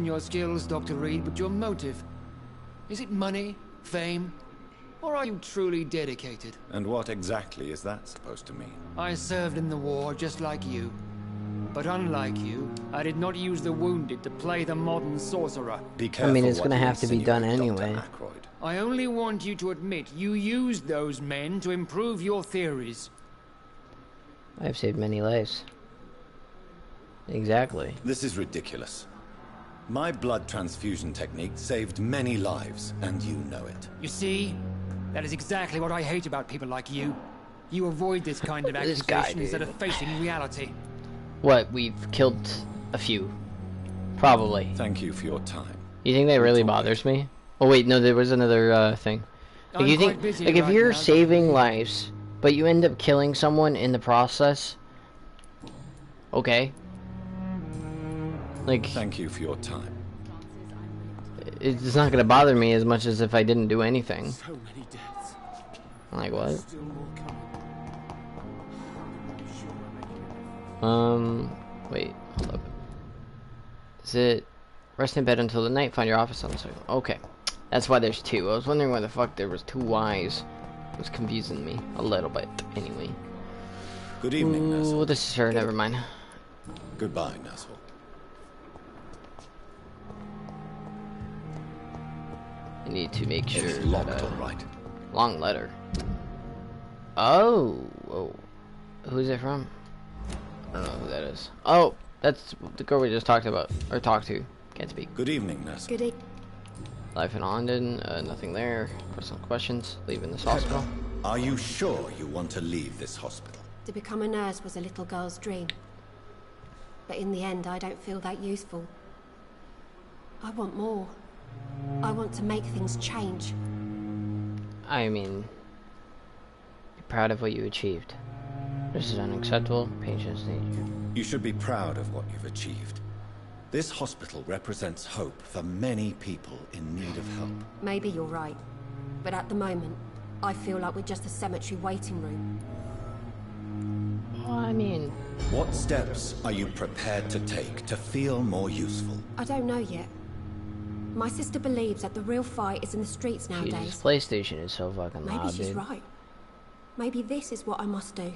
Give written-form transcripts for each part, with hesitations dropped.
your skills, Dr. Reed, but your motive. Is it money, fame, or are you truly dedicated? And what exactly is that supposed to mean? I served in the war just like you. But unlike you, I did not use the wounded to play the modern sorcerer. Be careful. I mean, it's gonna have to be done anyway. I only want you to admit you used those men to improve your theories. I've saved many lives. Exactly. This is ridiculous. My blood transfusion technique saved many lives, and you know it. You see? That is exactly what I hate about people like you. You avoid this kind of accusation instead of facing reality. What, we've killed a few. Probably. Thank you for your time. You think that really bothers me? Oh wait, no, there was another thing. Like, you think, like, if you're saving lives, but you end up killing someone in the process, okay. Like, thank you for your time. It's not gonna bother me as much as if I didn't do anything. So many deaths. Like what? Still more coming. Wait, hold up. Is it rest in bed until the night, find your office on the second? Okay. That's why there's two. I was wondering why the fuck there was two Y's. It was confusing me a little bit, anyway. Good evening, Nestle. Oh, this is her, never mind. Goodbye, Nestle. I need to make sure it's locked, all right. Long letter. Oh, who's it from? I don't know who that is. Oh, that's the girl we just talked about, or talked to. Can't speak. Good evening, Nestle. Good evening. Life in London, nothing there. Personal questions. Leaving this hospital. Are you sure you want to leave this hospital? To become a nurse was a little girl's dream. But in the end, I don't feel that useful. I want more. I want to make things change. I mean, be proud of what you achieved. This is unacceptable. Patients need you. You should be proud of what you've achieved. This hospital represents hope for many people in need of help. Maybe you're right. But at the moment, I feel like we're just a cemetery waiting room. Well, I mean... What steps are you prepared to take to feel more useful? I don't know yet. My sister believes that the real fight is in the streets nowadays. Jesus, PlayStation is so fucking loud, Maybe she's dude. right. Maybe this is what I must do.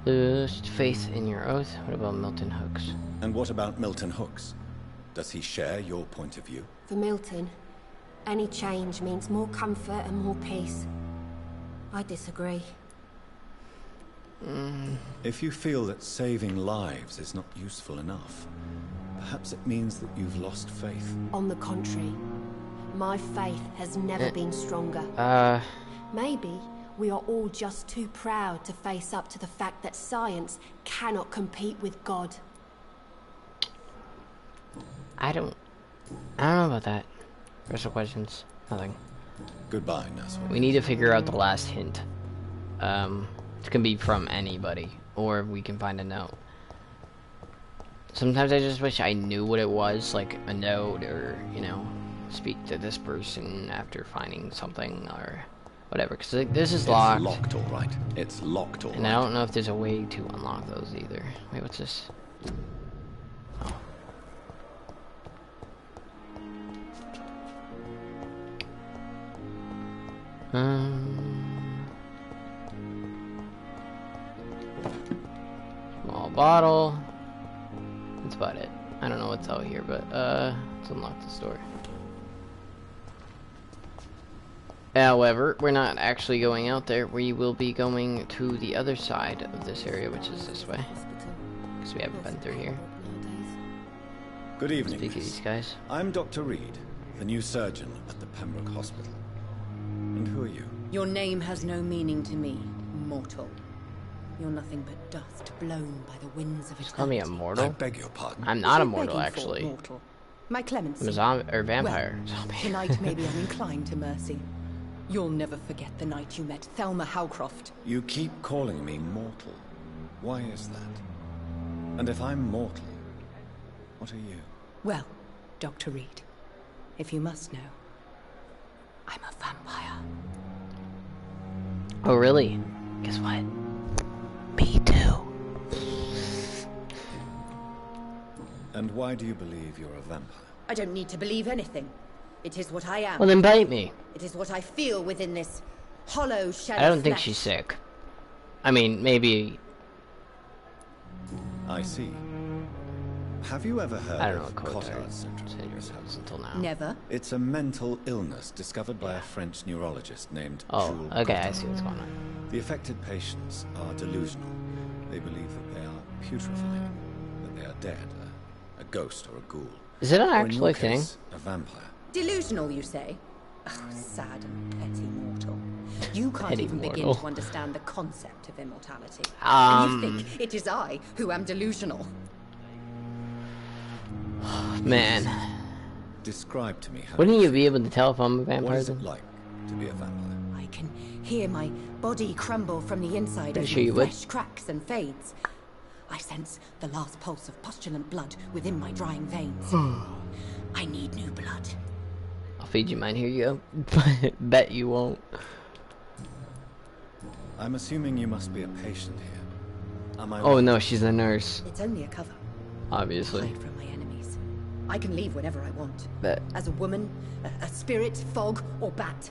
Lose faith in your oath. What about Milton Hooks? And what about Milton Hooks? Does he share your point of view? For Milton, any change means more comfort and more peace. I disagree. If you feel that saving lives is not useful enough, perhaps it means that you've lost faith. On the contrary, my faith has never been stronger. Maybe we are all just too proud to face up to the fact that science cannot compete with God. I don't know about that. Special questions? Nothing. Goodbye, Nestle. We need to figure out the last hint. It can be from anybody, or we can find a note. Sometimes I just wish I knew what it was, like a note, or, you know, speak to this person after finding something, or whatever, because like, this is locked. It's locked, all right. It's locked, all right. And I don't know if there's a way to unlock those either. Wait, what's this? Oh. Small bottle. That's about it. I don't know what's out here, but let's unlock this door. However, we're not actually going out there. We will be going to the other side of this area, which is this way. Because we haven't been through here. Good evening, Speak to these guys. I'm Dr. Reed, the new surgeon at the Pembroke Hospital. And who are you? Your name has no meaning to me, mortal. You're nothing but dust blown by the winds of eternity. Call me a mortal? I beg your pardon. I'm not a mortal, actually. Mortal? My clemency. I'm a zombie, or vampire. Well, Zombie. tonight maybe I'm inclined to mercy. You'll never forget the night you met Thelma Howcroft. You keep calling me mortal. Why is that? And if I'm mortal, what are you? Well, Dr. Reed, if you must know, I'm a vampire. Oh, really? Guess what? Me too. And why do you believe you're a vampire? I don't need to believe anything. It is what I am. Well, then bite me. It is what I feel within this hollow shell. I don't of think flesh. she's sick. I mean, maybe. I see. Have you ever heard I don't know of what Cotard's syndrome? until now. Never. It's a mental illness discovered by a French neurologist named Oh, Jules okay, I Cotard. see what's going on. The affected patients are delusional. They believe that they are putrefying, that they are dead, a ghost or a ghoul. Is it an Or in actual your thing? case, a vampire. Delusional, you say? Oh, sad and petty mortal. You can't Petty even begin mortal. to understand the concept of immortality. Um, And you think it is I who am delusional. Man, Describe to me how wouldn't you feel. be able to tell if I'm a What vampire is it then? like to be a vampire? I can hear my body crumble from the inside Pretty as sure my you would. flesh cracks and fades. I sense the last pulse of postulant blood within my drying veins. I need new blood. I'll feed you mine, here you go. Bet you won't. I'm assuming you must be a patient here. Am I Oh right? no, she's a nurse. It's only a cover. Obviously. Hide from my enemies. I can leave whenever I want. But As a woman, a spirit, fog, or bat.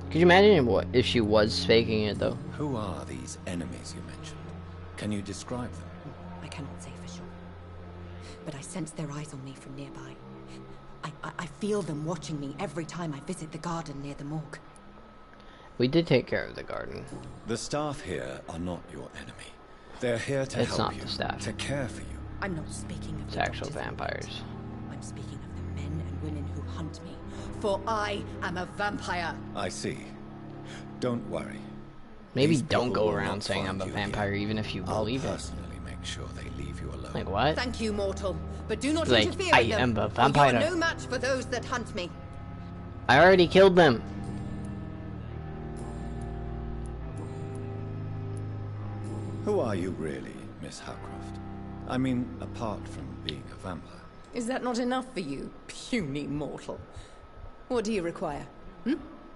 could you imagine what if she was faking it though? Who are these enemies you mentioned? Can you describe them? I cannot say for sure. But I sense their eyes on me from nearby. I feel them watching me every time I visit the garden near the morgue. We did take care of the garden. The staff here are not your enemy. They're here to It's help not you, the staff. to care for you. I'm not speaking of It's the actual doctors. vampires. I'm speaking of the men and women who hunt me. For I am a vampire. I see. Don't worry. Maybe These don't people go will around not saying I'm find a you vampire here. even if you I'll believe it. personally make sure they leave you alone. Like what? Thank you, mortal. But do not Like, interfere I with them. am a for vampire. You are no match for those that hunt me. I already killed them. Who are you really, Miss Howcroft? I mean, apart from being a vampire. Is that not enough for you, puny mortal? What do you require?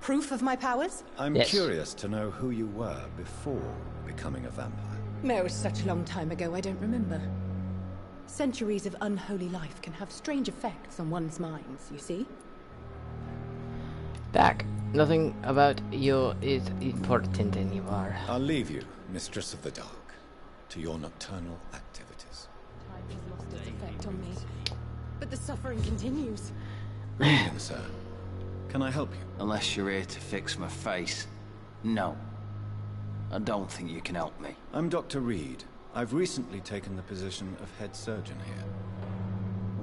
Proof of my powers? I'm Yes. curious to know who you were before becoming a vampire. No, such a long time ago, I don't remember. Centuries of unholy life can have strange effects on one's minds, you see? Back. Nothing about you is important anymore. I'll leave you, Mistress of the Dark, to your nocturnal activities. Time has lost its effect on me. But the suffering continues. Greetings, sir. Can I help you? Unless you're here to fix my face. No. I don't think you can help me. I'm Dr. Reed. I've recently taken the position of head surgeon here.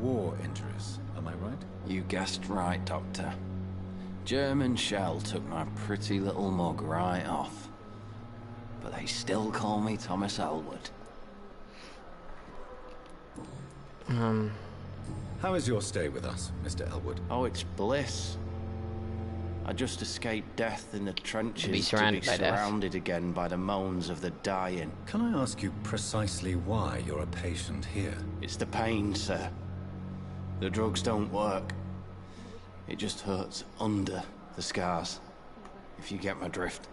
War injuries, am I right? You guessed right, Doctor. German shell took my pretty little mug right off. But they still call me Thomas Elwood. How is your stay with us, Mr. Elwood? Oh, it's bliss. I just escaped death in the trenches To be surrounded by death. surrounded again by the moans of the dying. Can I ask you precisely why you're a patient here? It's the pain, sir. The drugs don't work. It just hurts under the scars, if you get my drift.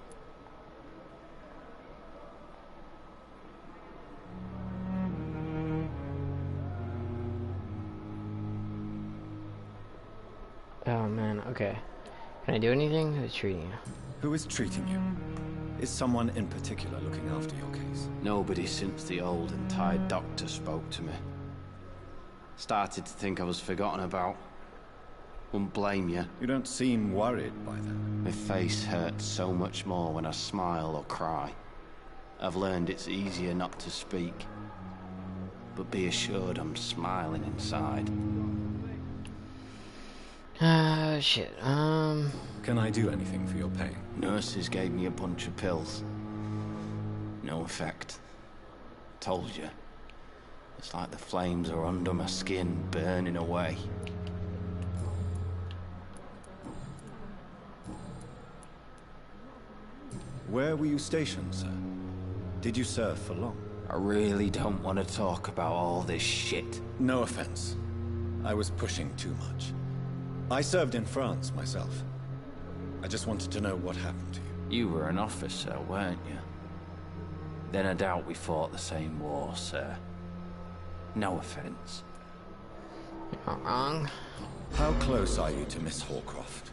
Oh man, okay. Can I do anything? Who's treating you? Who is treating you? Is someone in particular looking after your case? Nobody since the old and tired doctor spoke to me. Started to think I was forgotten about. Wouldn't blame you. You don't seem worried by that. My face hurts so much more when I smile or cry. I've learned it's easier not to speak. But be assured I'm smiling inside. Shit. Can I do anything for your pain? Nurses gave me a bunch of pills. No effect. Told you. It's like the flames are under my skin, burning away. Where were you stationed, sir? Did you serve for long? I really don't want to talk about all this shit. No offense. I was pushing too much. I served in France myself. I just wanted to know what happened to you. You were an officer, weren't you? Then I doubt we fought the same war, sir. No offense. Not wrong. How close are you to Miss Horcroft?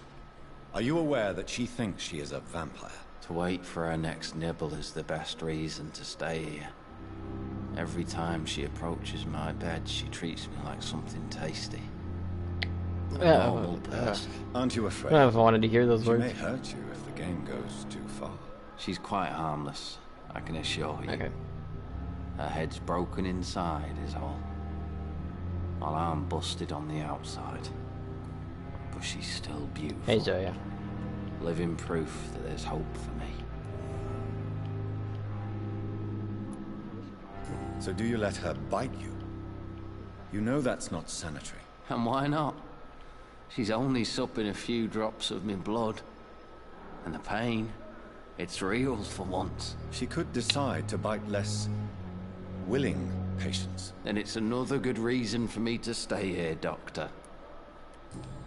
Are you aware that she thinks she is a vampire? To wait for her next nibble is the best reason to stay here. Every time she approaches my bed, she treats me like something tasty. A normal person. Aren't you afraid? I wanted to hear those She words. may hurt you if the game goes too far. She's quite harmless, I can assure you. Okay. Her head's broken inside is all. While I'm busted on the outside. But she's still beautiful. Hey, Zoya. Living proof that there's hope for me. So do you let her bite you? You know that's not sanitary. And why not? She's only supping a few drops of my blood. And the pain, it's real for once. She could decide to bite less willing patients. Then it's another good reason for me to stay here, Doctor.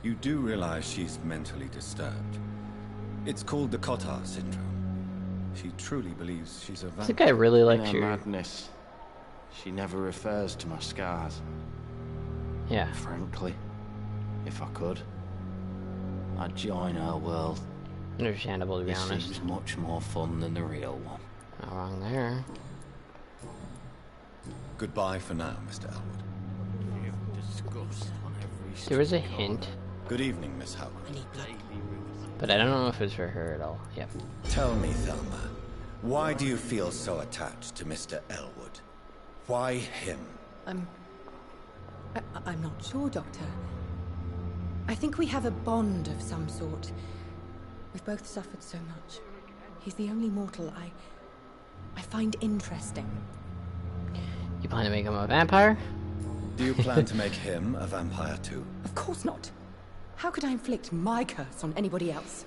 You do realize she's mentally disturbed. It's called the Cotard syndrome. She truly believes she's a vampire. This guy really In likes her your... madness, she never refers to my scars. Yeah. Frankly, if I could, I'd join her world. Understandable, to be It honest. seems much more fun than the real one. Not wrong there. Goodbye for now, Mr. Elwood. There was a hint, Good evening, Miss Howard. but I don't know if it's for her at all. Yep. Tell me, Thelma, why do you feel so attached to Mr. Elwood? Why him? I'm not sure, Doctor. I think we have a bond of some sort. We've both suffered so much. He's the only mortal I find interesting. You plan to make him a vampire? Do you plan to make him a vampire too? Of course not. How could I inflict my curse on anybody else?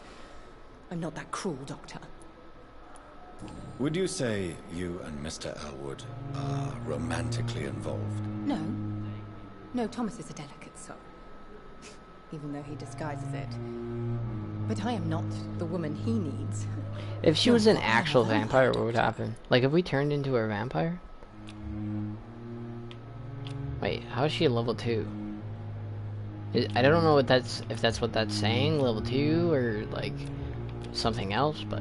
I'm not that cruel, Doctor. Would you say you and Mr. Elwood are romantically involved? No. No, Thomas is a delicate soul. Even though he disguises it. But I am not the woman he needs. If she was an actual vampire, what would happen? Like, if we turned into a vampire? Wait, how is she a level 2? I don't know what that's, if that's what that's saying, level 2, or like something else, but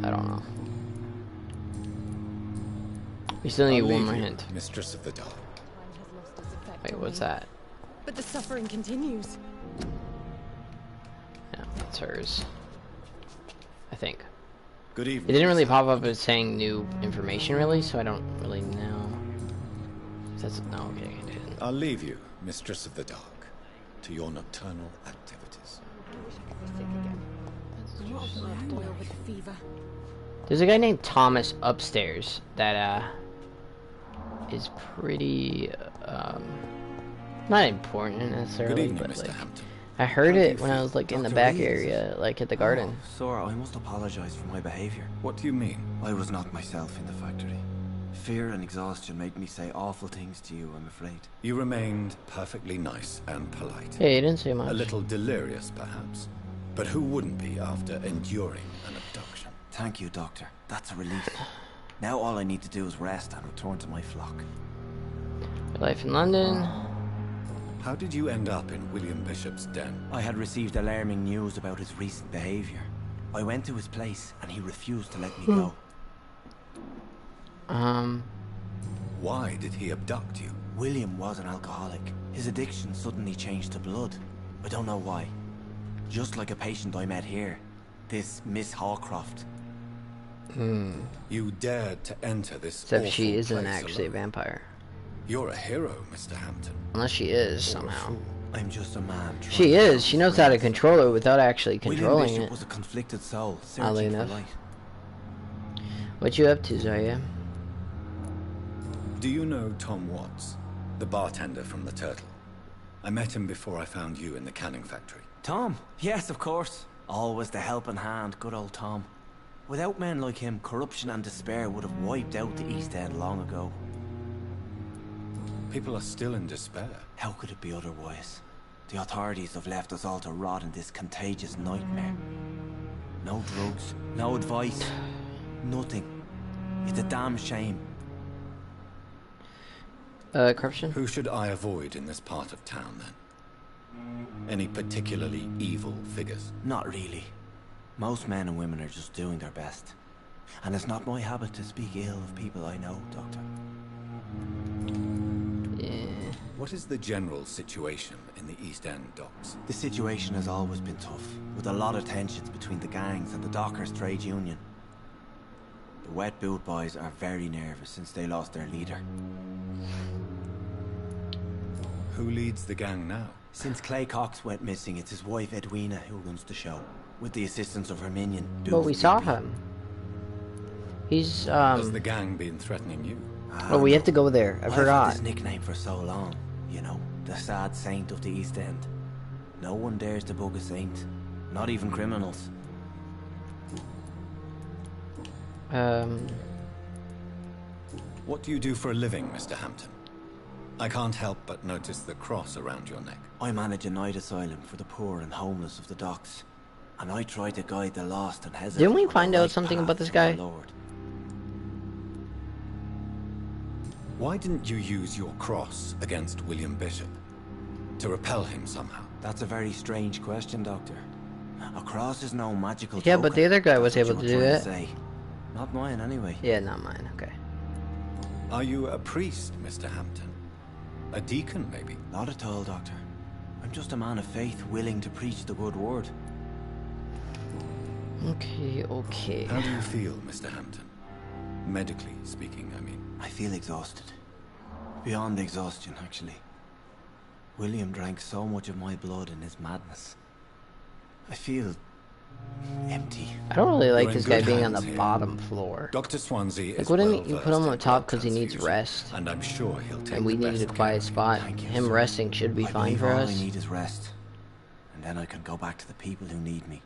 I don't know. We still need one more hint. Mistress of the Dark. Wait, what's that? But the suffering continues. Yeah, that's hers. I think. Good It evening. didn't really pop up as saying new information, really, so I don't really know. That's no, okay, it didn't. I'll leave you, Mistress of the Dark, to your nocturnal activities. Boil with the fever. There's a guy named Thomas upstairs that is pretty not important necessarily, Good evening, but Mr. like Hampton. I heard How do it you when I feel? was like in the Dr. back Reed, is area, like at the garden. Oh, Sora, I must apologize for my behavior. What do you mean? I was not myself in the factory. Fear and exhaustion made me say awful things to you, I'm afraid. You remained perfectly nice and polite. Yeah, you didn't say much. A little delirious, perhaps. But who wouldn't be after enduring an abduction? Thank you, Doctor. That's a relief. Now all I need to do is rest and return to my flock. Your life in London. How did you end up in William Bishop's den? I had received alarming news about his recent behavior. I went to his place and he refused to let me go. Why did he abduct you? William was an alcoholic. His addiction suddenly changed to blood. I don't know why. Just like a patient I met here. This Miss Hawcroft. You dared to enter this Except she awful isn't place actually a alone. vampire. You're a hero, Mr. Hampton. Unless she is somehow. I'm just a man. trying She to is. help She knows how to friends. control it without actually William controlling Bishop it. was a conflicted soul, Oddly searching for enough. light. What you up to, Zoya? Do you know Tom Watts, the bartender from the Turtle? I met him before I found you in the canning factory. Tom? Yes, of course. Always the helping hand, good old Tom. Without men like him, corruption and despair would have wiped out the East End long ago. People are still in despair. How could it be otherwise? The authorities have left us all to rot in this contagious nightmare. No drugs, no advice, nothing. It's a damn shame. Corruption? Who should I avoid in this part of town, then? Any particularly evil figures? Not really. Most men and women are just doing their best. And it's not my habit to speak ill of people I know, Doctor. Yeah. What is the general situation in the East End docks? The situation has always been tough, with a lot of tensions between the gangs and the Dockers' trade union. The Wet Boot Boys are very nervous since they lost their leader. Who leads the gang now? Since Clay Cox went missing, it's his wife Edwina who runs the show, with the assistance of her minion. Well, we saw him. He's, Has the gang been threatening you? Oh, we have to go there. I forgot. I've had this nickname for so long. You know, the sad saint of the East End. No one dares to bug a saint. Not even criminals. What do you do for a living, Mr. Hampton? I can't help but notice the cross around your neck. I manage a night asylum for the poor and homeless of the docks. And I try to guide the lost and hesitant. Didn't we find out something about this guy? Lord. Why didn't you use your cross against William Bishop? To repel him somehow? That's a very strange question, Doctor. A cross is no magical Yeah, token. but the other guy was That's able what to you do were that. trying to say. Not mine, anyway. Yeah, not mine. Okay. Are you a priest, Mr. Hampton? A deacon, maybe? Not at all, Doctor. I'm just a man of faith willing to preach the good word. Okay, okay. How do you feel, Mr. Hampton? Medically speaking, I mean. I feel exhausted. Beyond exhaustion, actually. William drank so much of my blood in his madness. I feel empty. I don't really like You're in this guy good being on the hands here. bottom floor. Dr. Swansea Like, is wouldn't you put him well-versed on in top blood because he needs transfusion, rest? and I'm sure he'll take And we the needed a best quiet care of you. spot. Thank you, Him sir. resting should be I fine believe for all us. I need is rest. And then I can go back to the people who need me.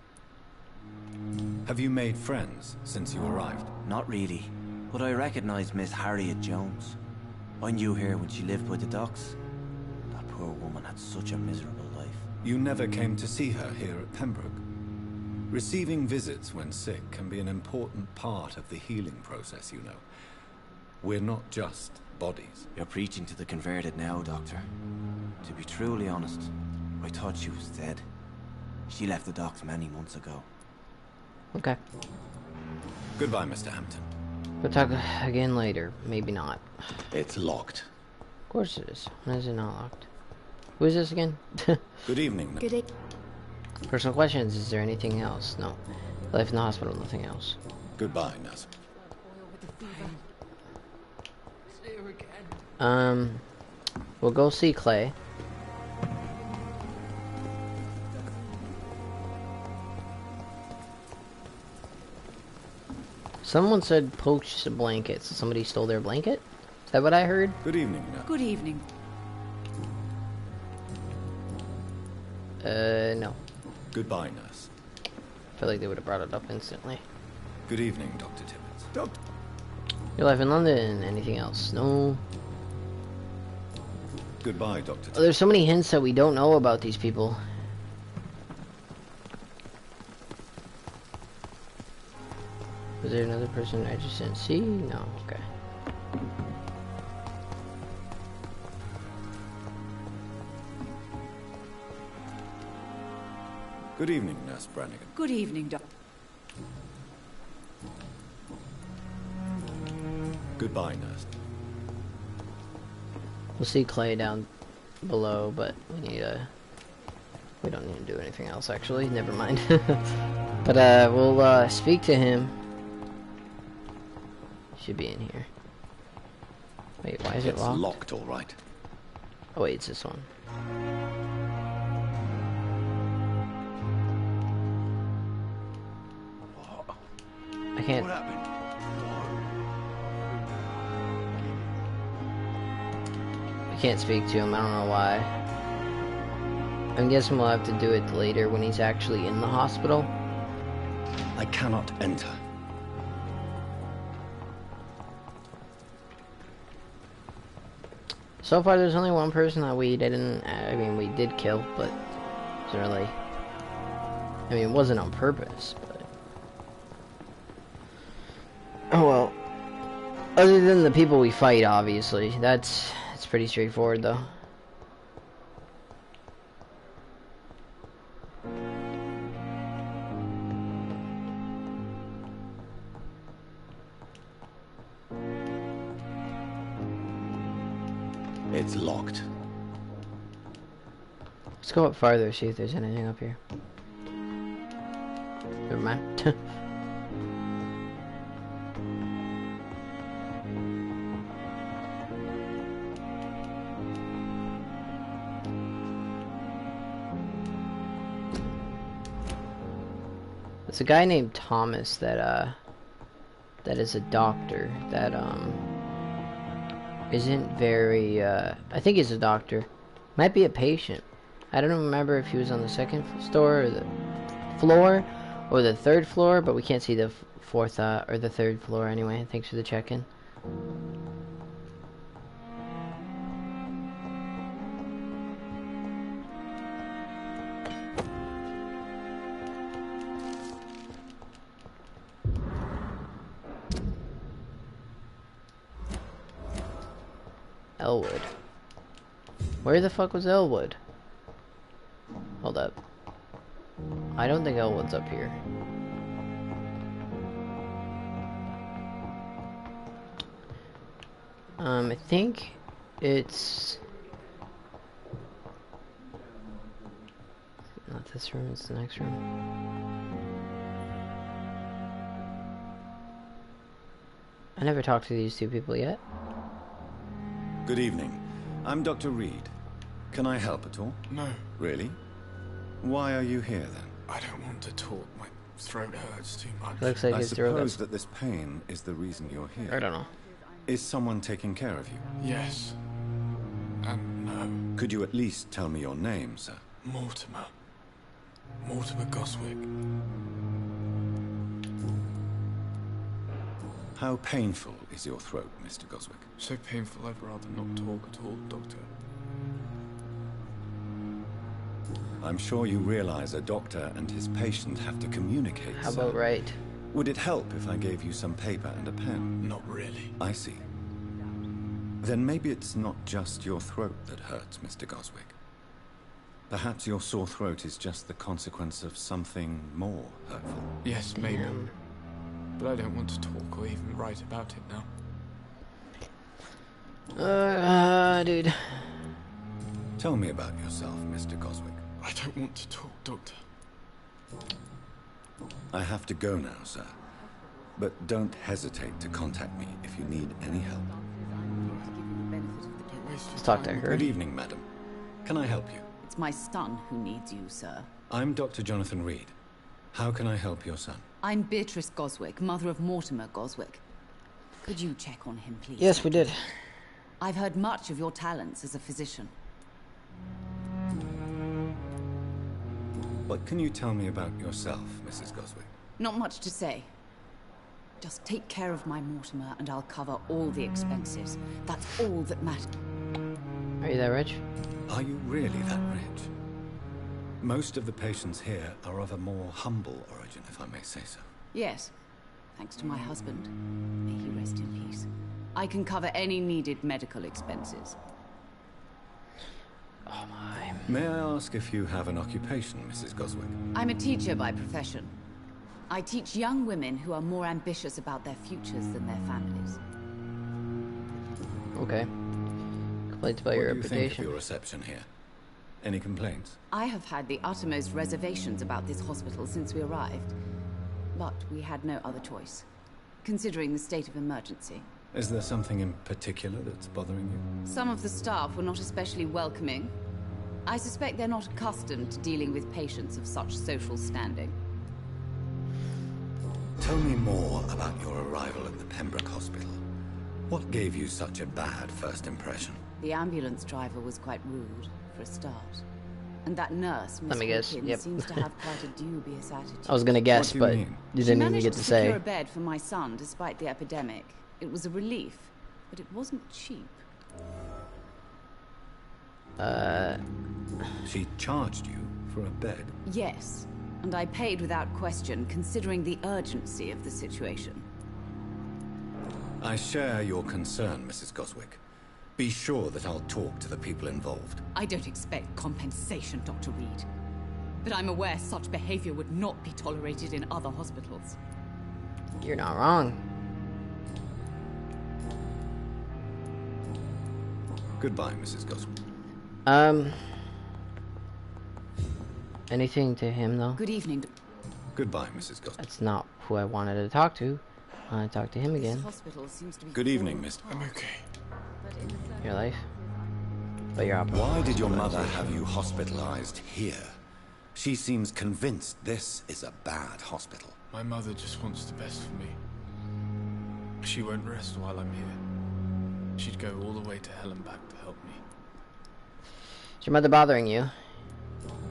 Have you made friends since you arrived? Not really. But I recognize Miss Harriet Jones. I knew her when she lived by the docks. That poor woman had such a miserable life. You never came to see her here at Pembroke. Receiving visits when sick can be an important part of the healing process, you know. We're not just bodies. You're preaching to the converted now, Doctor. To be truly honest, I thought she was dead. She left the docks many months ago. Okay. Goodbye, Mr. Hampton. We'll talk again later. Maybe not. It's locked. Of course it is. Why is it not locked? Who is this again? Good evening. Good e- Personal questions. Is there anything else? No. Life in the hospital. Nothing else. Goodbye, nurse. We'll go see Clay. Someone said poach the blankets. Somebody stole their blanket? Is that what I heard? Good evening, nurse. Good evening. No. Goodbye, nurse. I feel like they would have brought it up instantly. Good evening, Dr. Tibbets. Your life in London. Anything else? No. Goodbye, Dr. Oh, Tibbets. there's so many hints that we don't know about these people. Was there another person I just didn't see? No. Okay. Good evening, Nurse Brannigan. Good evening, Doc. Goodbye, nurse. We'll see Clay down below, but we need we don't need to do anything else, actually. Never mind. But we'll speak to him. Should be in here. Wait, why is it It's locked? locked, all right. Oh wait, it's this one. I can't. What happened? I can't speak to him. I don't know why. I'm guessing we'll have to do it later when he's actually in the hospital. I cannot enter. So far, there's only one person that we didn't. I mean, we did kill, but it wasn't really. I mean, it wasn't on purpose, but. Oh well. Other than the people we fight, obviously, that's It's pretty straightforward, though. It's locked. Let's go up farther, see if there's anything up here. Never mind. There's a guy named Thomas that is a doctor that isn't very I think he's a doctor. Might be a patient. I don't remember if he was on the second floor or the third floor, but we can't see the fourth or the third floor anyway. Thanks for the check-in. Elwood. Where the fuck was Elwood? Hold up. I don't think Elwood's up here. I think it's not this room, it's the next room. I never talked to these two people yet. Good evening. I'm Dr. Reed. Can I help at all? No. Really? Why are you here then? I don't want to talk. My throat hurts too much. Looks like I his throat suppose is... that this pain is the reason you're here. I don't know. Is someone taking care of you? Yes. And no. Could you at least tell me your name, sir? Mortimer. Mortimer Goswick. How painful is your throat, Mr. Goswick? So painful I'd rather not talk at all, Doctor. I'm sure you realize a doctor and his patient have to communicate. How about right? Would it help if I gave you some paper and a pen? Not really. I see. Then maybe it's not just your throat that hurts, Mr. Goswick. Perhaps your sore throat is just the consequence of something more hurtful. Yes, maybe. But I don't want to talk or even write about it now. Dude. Tell me about yourself, Mr. Goswick. I don't want to talk, Doctor. I have to go now, sir. But don't hesitate to contact me if you need any help. Let's talk to her. Good evening, madam. Can I help you? It's my son who needs you, sir. I'm Dr. Jonathan Reed. How can I help your son? I'm Beatrice Goswick, mother of Mortimer Goswick. Could you check on him, please? Yes, we did. I've heard much of your talents as a physician. What can you tell me about yourself, Mrs. Goswick? Not much to say. Just take care of my Mortimer and I'll cover all the expenses. That's all that matters. Are you that rich? Are you really that rich? Most of the patients here are of a more humble origin, if I may say so. Yes, thanks to my husband. May he rest in peace. I can cover any needed medical expenses. Oh my. May I ask if you have an occupation, Mrs. Goswick? I'm a teacher by profession. I teach young women who are more ambitious about their futures than their families. Okay. Complaints about your What do you think of reputation? your reception here? Any complaints? I have had the uttermost reservations about this hospital since we arrived. But we had no other choice, considering the state of emergency. Is there something in particular that's bothering you? Some of the staff were not especially welcoming. I suspect they're not accustomed to dealing with patients of such social standing. Tell me more about your arrival at the Pembroke Hospital. What gave you such a bad first impression? The ambulance driver was quite rude, for a start. And that nurse, Miss Let me guess. Hawkins, Yep. seems to have quite a dubious attitude. I was gonna guess, What do you but mean? you She didn't even managed get to to secure say. a bed for my son despite the epidemic. It was a relief, but it wasn't cheap. She charged you for a bed? Yes, and I paid without question, considering the urgency of the situation. I share your concern, Mrs. Goswick. Be sure that I'll talk to the people involved. I don't expect compensation, Dr. Reed. But I'm aware such behavior would not be tolerated in other hospitals. You're not wrong. Goodbye, Mrs. Goswell. Anything to him, though? Good evening. Goodbye, Mrs. Goswell. That's not who I wanted to talk to. I want to talk to him again. This hospital seems to be Good evening, Mr. I'm okay. Your life? But you're up. Why did your mother have you hospitalized here? She seems convinced this is a bad hospital. My mother just wants the best for me. She won't rest while I'm here. She'd go all the way to hell and back to help me. Is your mother bothering you?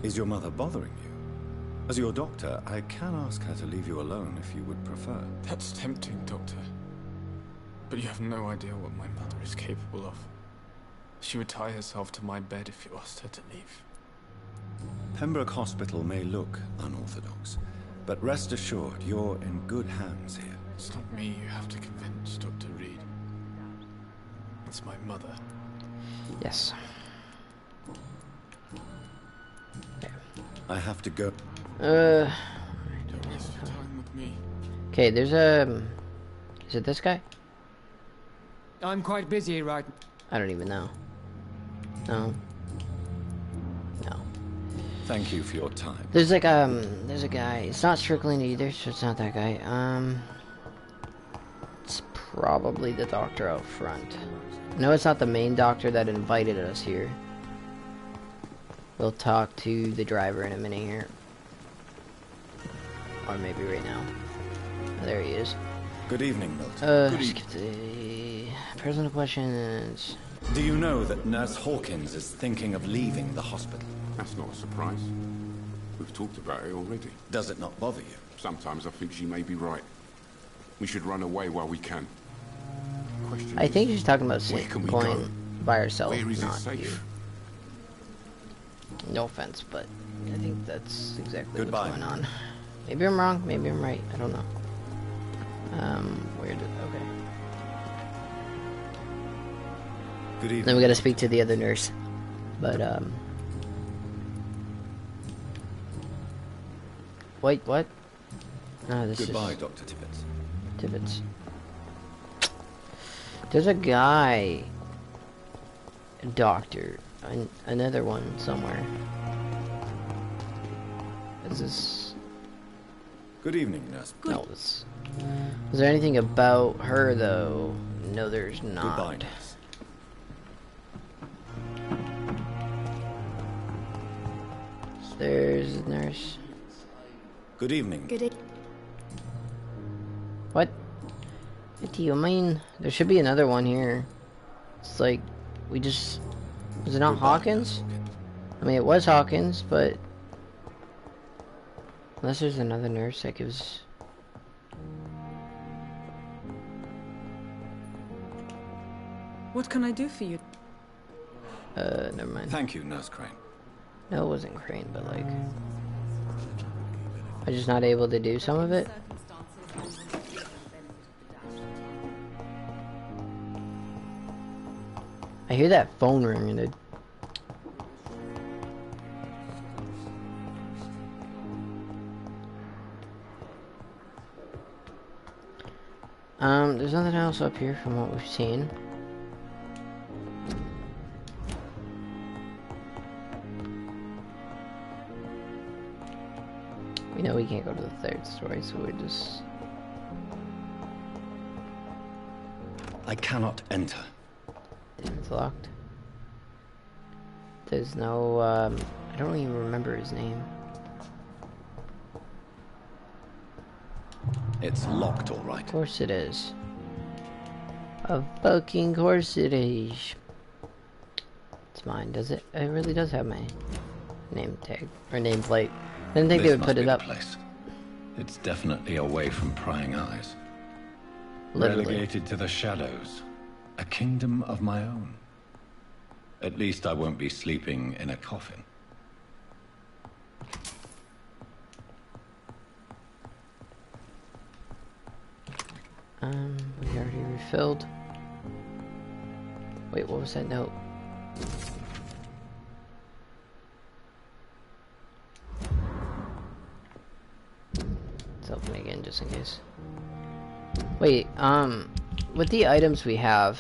Is your mother bothering you? As your doctor, I can ask her to leave you alone if you would prefer. That's tempting, Doctor. But you have no idea what my mother is capable of. She would tie herself to my bed if you asked her to leave. Pembroke Hospital may look unorthodox, but rest assured you're in good hands here. It's not me you have to convince, Dr. Reed. It's my mother. Yes. I have to go. Don't waste your time with me. Okay, there's a... Is it this guy? I'm quite busy right now. I don't even know. No. No. Thank you for your time. There's like, there's a guy. It's not Strickland either, so it's not that guy. It's probably the doctor out front. No, it's not the main doctor that invited us here. We'll talk to the driver in a minute here. Or maybe right now. Oh, there he is. Good evening, Milton. Good skip the personal questions. Do you know that Nurse Hawkins is thinking of leaving the hospital? That's not a surprise. We've talked about it already. Does it not bother you? Sometimes I think she may be right. We should run away while we can. Question I think is, she's talking about where can we going go? by herself, Where is it not safe? you. No offense, but I think that's exactly Goodbye. what's going on. Maybe I'm wrong, maybe I'm right, I don't know. Where did... okay. Good evening. Then we gotta speak to the other nurse. But, wait, what? No, this Goodbye, is... Dr. Tibbets. Tibbets. There's a guy... A doctor. Another one somewhere. Is this... Good evening, Nurse. No, is there anything about her, though? No, there's not. Goodbye, Nurse. There's a nurse. Good evening. What? What do you mean? There should be another one here. It's like, we just... Was it not Goodbye, Hawkins? Nurse Hawkins. I mean, it was Hawkins, but... Unless there's another nurse that gives... What can I do for you? Never mind. Thank you, Nurse Crane. No, it wasn't Crane, but like... I'm just not able to do some of it? I hear that phone ringing, dude. There's nothing else up here from what we've seen. We know we can't go to the third story, so we're just... I cannot enter. It's locked. There's no, I don't even remember his name. It's locked, all right. Of course it is. Of fucking course it is. It's mine, does it? It really does have my name tag, or nameplate. I didn't think they would put it up. Place. It's definitely away from prying eyes. Literally. Relegated to the shadows. A kingdom of my own. At least I won't be sleeping in a coffin. We already refilled. Wait, what was that note? Let's open it again just in case. Wait, with the items we have,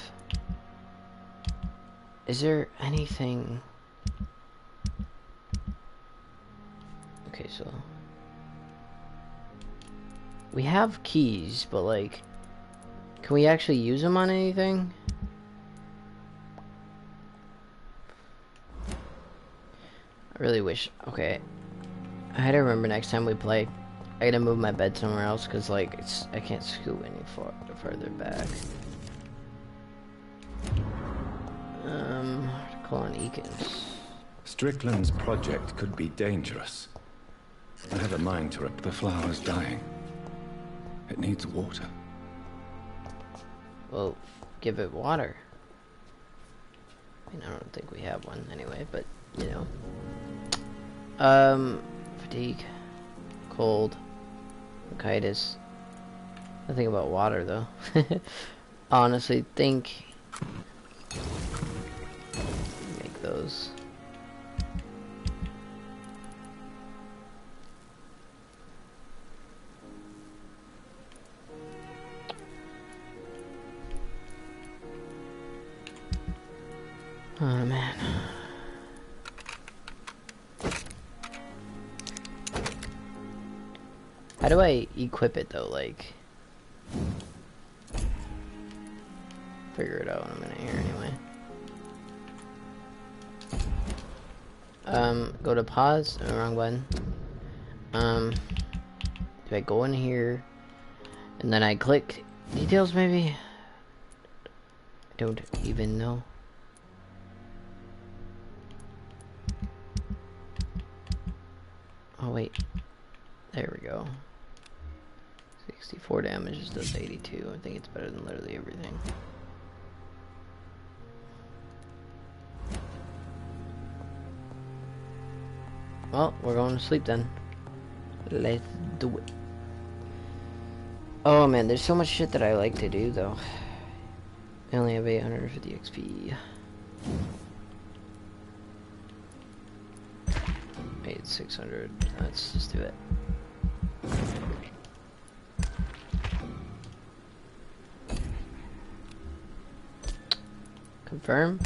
is there anything? Okay, so we have keys, but like, can we actually use them on anything? I really wish. Okay, I had to remember next time we play, I gotta move my bed somewhere else because like I can't scoot any further back. Call on Eakins. Strickland's project could be dangerous. I have a mind to rip the flower's dying. It needs water. Well, give it water. I mean, I don't think we have one anyway, but you know. Fatigue, cold, bronchitis. Nothing about water though. Honestly, think. Make those. Oh man. How do I equip it though, like? Figure it out in a minute here anyway. Go to pause, wrong button. Do I go in here and then I click details maybe? I don't even know. Oh wait, there we go. 64 damage just does 82. I think it's better than literally everything. Well, we're going to sleep then. Let's do it. Oh man, there's so much shit that I like to do though. I only have 850 XP. Wait, 600. Let's just do it. Confirm.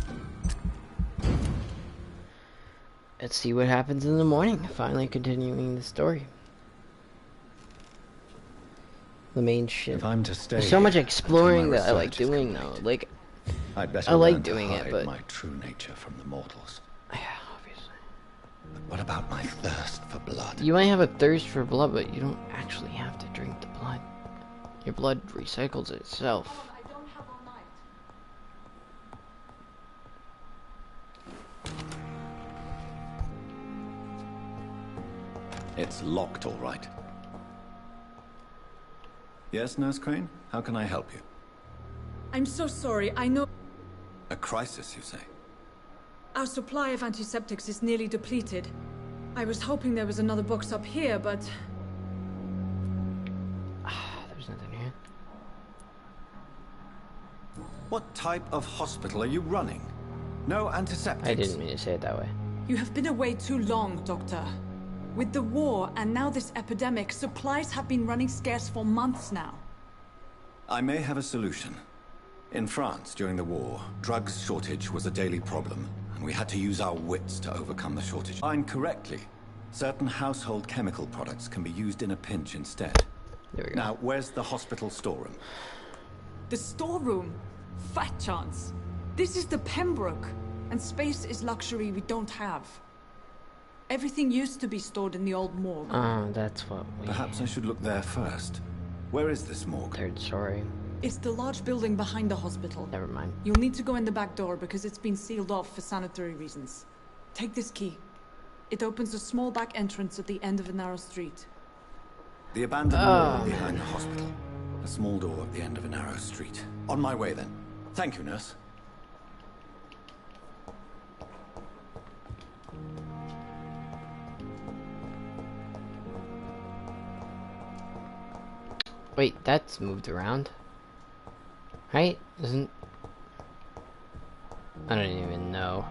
Let's see what happens in the morning. Finally continuing the story. The main shit. If I'm to stay, there's so much exploring that I like doing though. Like, I like doing it, but my true nature from the mortals. Yeah, obviously. But what about my thirst for blood? You might have a thirst for blood, but you don't actually have to drink the blood. Your blood recycles itself. It's locked, all right. Yes, Nurse Crane? How can I help you? I'm so sorry, I know... A crisis, you say? Our supply of antiseptics is nearly depleted. I was hoping there was another box up here, but... There's nothing here. What type of hospital are you running? No antiseptics? I didn't mean to say it that way. You have been away too long, Doctor. With the war and now this epidemic, supplies have been running scarce for months now. I may have a solution. In France, during the war, drugs shortage was a daily problem, and we had to use our wits to overcome the shortage. Find correctly, certain household chemical products can be used in a pinch instead. There we go. Now, where's the hospital storeroom? The storeroom? Fat chance. This is the Pembroke, and space is luxury we don't have. Everything used to be stored in the old morgue. Oh, that's what we... Perhaps I should look there first. Where is this morgue? Third story. It's the large building behind the hospital. Never mind. You'll need to go in the back door because it's been sealed off for sanitary reasons. Take this key. It opens a small back entrance at the end of a narrow street. The abandoned wall behind the hospital. A small door at the end of a narrow street. On my way then. Thank you, nurse. Wait, that's moved around. Right? Isn't... I don't even know.